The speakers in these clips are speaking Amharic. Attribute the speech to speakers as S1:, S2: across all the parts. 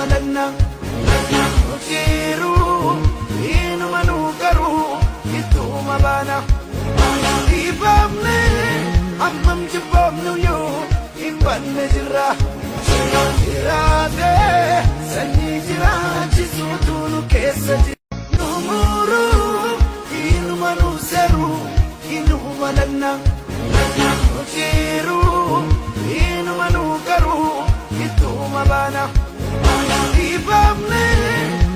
S1: malana Ojiru inu manugaru itu mabana Ibamne amam jibamnu yo imbanne jira Irade sani jira jisutunu kesa Numuru inu manuseru inu malana Ojiru inu manugaru itu mabana Ibamne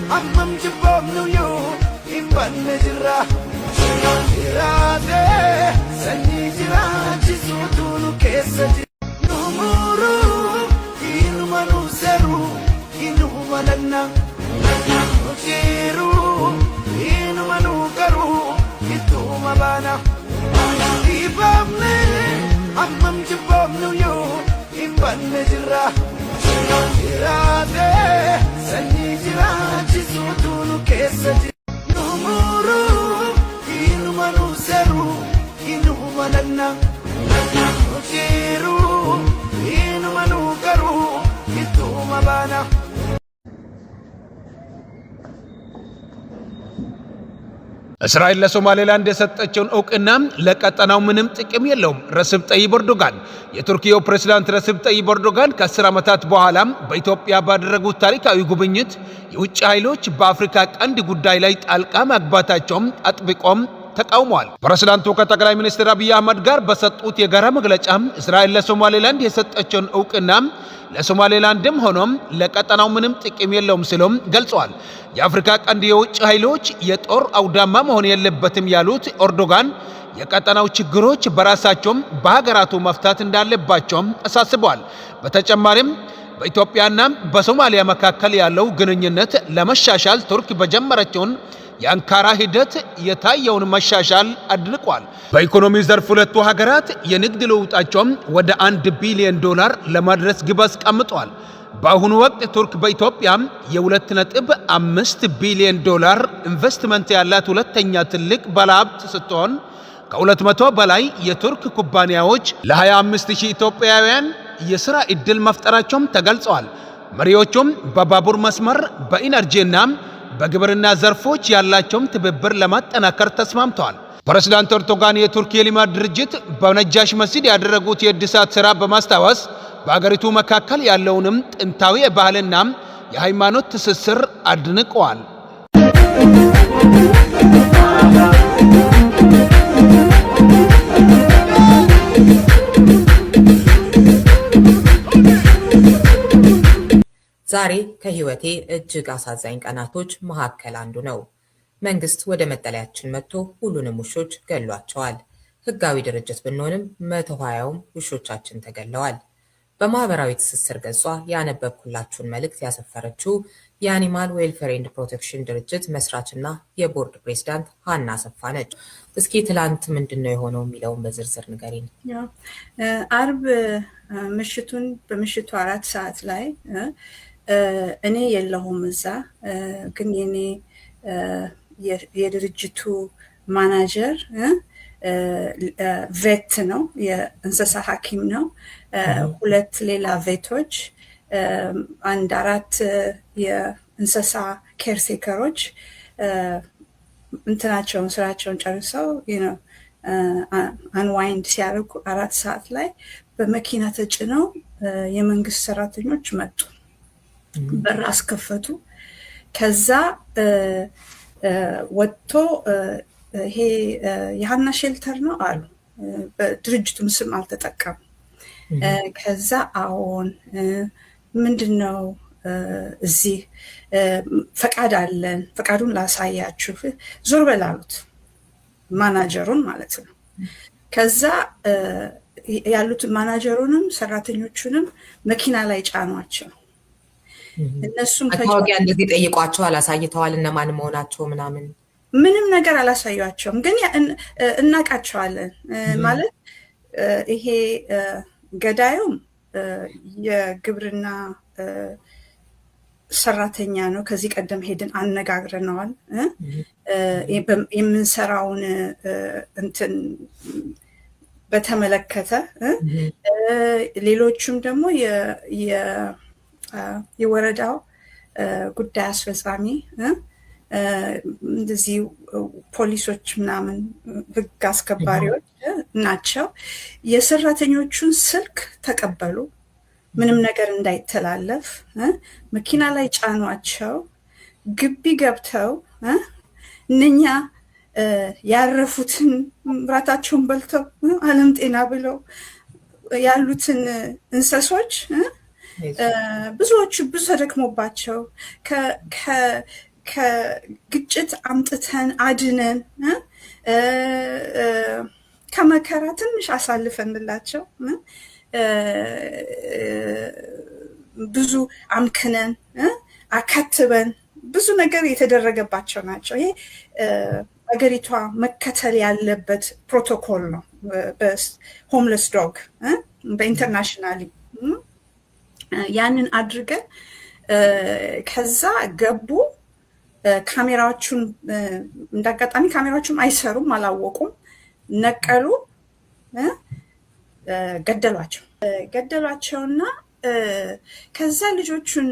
S1: amam jibamnu yo imbanne jira Irade sani jira jisutunu kesa Numuru inu manuseru inu malana Ojiru inu manugaru itu mabana Ibamne amam jibamnu yo imbanne jira Irade sani jira jisutunu kesa Numuru inu manuseru inu malana Ojiru inu manugaru itu mabana እስራኤል ለሶማሌላንድ የሰጠችውን ዕውቅና ለቀጠናው ምንም ጥቅም የለውም። ረሲብ ጠይብ ኤርዶጋን የቱርኪያው ፕሬዝዳንት ረሲብ ጠይብ ኤርዶጋን ከ10 ዓመታት በኋላ በኢትዮጵያ ባደረጉት ታሪካዊ ጉብኝት የውጭ ኃይሎች በአፍሪካ ቀንድ ጉዳይ ላይ ጣልቃ መግባታቸውን አጥብቆም ተቃውመዋል። ፕሬዝዳንቱ ከጠቅላይ ሚኒስትር አብይ አህመድ ጋር በሰጡት የጋራ መግለጫ እስራኤል ለሶማሌላንድ የሰጠችውን ዕውቅና ለሶማሌላንድም ሆኖም ለቀጠናው ምንም ጥቅም የለውም ሲሉም ገልጸዋል። የአፍሪካ ቀንድ የውጭ ኃይሎች የጦር አውዳማ መሆን የለበትም ያሉት ኤርዶጋን የቀጠናው ችግሮች በራሳቸው በሀገራቱ መፍታት እንዳለባቸውም አሳስበዋል። በተጨማሪም በኢትዮጵያና በሶማሊያ መካከል ያለው ግንኙነት ለመሻሻል ቱርክ በጀመረችውን የአንካራ ሂደት የታየውን መሻሻል አድንቋል። በኢኮኖሚ ዘርፍ ሁለቱ ሀገራት የንግድ ልውውጣቸውን ወደ $1 ቢሊዮን ለማድረስ ግብ አስቀምጠዋል። በአሁኑ ወቅት ቱርክ በኢትዮጵያ $2.5 ቢሊዮን ኢንቨስትመንት ያላት ሁለተኛ ትልቅ ባለሀብት ስትሆን ከ200 በላይ የቱርክ ኩባንያዎች ለ25000 ኢትዮጵያውያን የሥራ ዕድል መፍጠራቸውም ተገልጸዋል። መሪዎቹም በባቡር መስመር በኢነርጂና በግብርና ዘርፎች ያላቸውን ትብብር ለማጠናከር ተስማምተዋል። ፕሬዝዳንት ኤርዶጋን የቱርክ የልማት ድርጅት በነጃሽ መስጂድ ያደረጉት የእድሳት ሥራ በማስታወስ በአገሪቱ መካከል ያለውንም ጥንታዊ የባህልና የሃይማኖት ትስስር አድንቀዋል።
S2: ዛሬ ከህይወቴ እጅግ አሳዛኝ ቀናቶች መካከል አንዱ ነው። መንግስት ወደ መጠለያችን መጥቶ ሁሉንም ውሾች ገሏቸዋል። ህጋዊ ድርጅት ብንሆንም 120ም ውሾቻችን ተገለዋል። በማህበራዊ ትስስር ገጿ ያነበብኩላችሁን መልእክት ያሰፈረችው የአኒማል ዌልፌር ኤንድ ፕሮቴክሽን ድርጅት መስራችና የቦርድ ፕሬዝዳንት ሀና አሰፋ ነች። እስኪ ትላንት ምንድነው የሆነው የሚለውን በዝርዝር ንገሪን።
S3: አርብ በምሽቱ 4 ሰዓት ላይ እኔ የለሁም እዛ፣ ግን የኔ የድርጅቱ ማናጀር ቬት ነው፣ የእንስሳ ሐኪም ነው። 2 ሌላ ቬቶች፣ 4 የእንስሳ ኬርቴከሮች ስራቸውን ጨርሰው አንዋይንድ ሲያደርጉ 4 ሰዓት ላይ በመኪና ተጭነው የመንግስት ሰራተኞች መጡ። በር አስከፈቱ። ከዛ ወጥቶ ይሄ የሀና ሼልተር ነው አሉ። በድርጅቱም ስም አልተጠቀሙ። ከዛ አዎን ምንድነው እዚህ ፈቃድ አለን፣ ፈቃዱን ላሳያችሁ፣ ዞር በል አሉት። ማናጀሩን ማለት ነው። ከዛ ያሉትን ማናጀሩንም ሰራተኞቹንም መኪና ላይ ጫኗቸው። እነሱም
S2: ታውቂያ እንደዚህ ጠይቋቸዋል፣ አሳይተዋል እነማን መሆናቸው ምናምን?
S3: ምንም ነገር አላሳዩአቸውም፣ ግን እናቃቸዋለን ማለት ይሄ ገዳዩም የግብርና ሰራተኛ ነው። ከዚህ ቀደም ሄድን አነጋግረነዋል። የምንሰራውን እንትን በተመለከተ ሌሎችም ደግሞ የወረዳው ጉዳይ አስፈጻሚ እንደዚህ ፖሊሶች ምናምን ህግ አስከባሪዎች ናቸው። የሰራተኞቹን ስልክ ተቀበሉ፣ ምንም ነገር እንዳይተላለፍ መኪና ላይ ጫኗቸው። ግቢ ገብተው እነኛ ያረፉትን ራታቸውን በልተው ዓለም ጤና ብለው ያሉትን እንስሶች ብዙዎቹ ብዙ ተደክሞባቸው ከግጭት አምጥተን አድነን ከመከራ ትንሽ አሳልፈንላቸው ብዙ አምክነን አካትበን ብዙ ነገር የተደረገባቸው ናቸው። ይሄ አገሪቷ መከተል ያለበት ፕሮቶኮል ነው። በሆምለስ ዶግ በኢንተርናሽናሊ ያንን አድርገን ከዛ ገቡ። ካሜራዎቹን እንዳጋጣሚ ካሜራዎቹም አይሰሩም፣ አላወቁም፣ ነቀሉ፣ ገደሏቸውና ከዛ ልጆቹን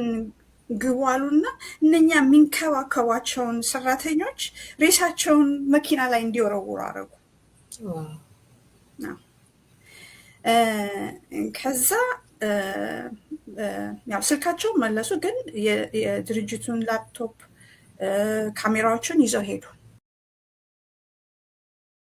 S3: ግቡ አሉና እነኛ የሚንከባከቧቸውን ሰራተኞች ሬሳቸውን መኪና ላይ እንዲወረውሩ አደረጉ። ከዛ ያው ስልካቸውን መለሱ፣ ግን የድርጅቱን ላፕቶፕ ካሜራዎችን ይዘው ሄዱ።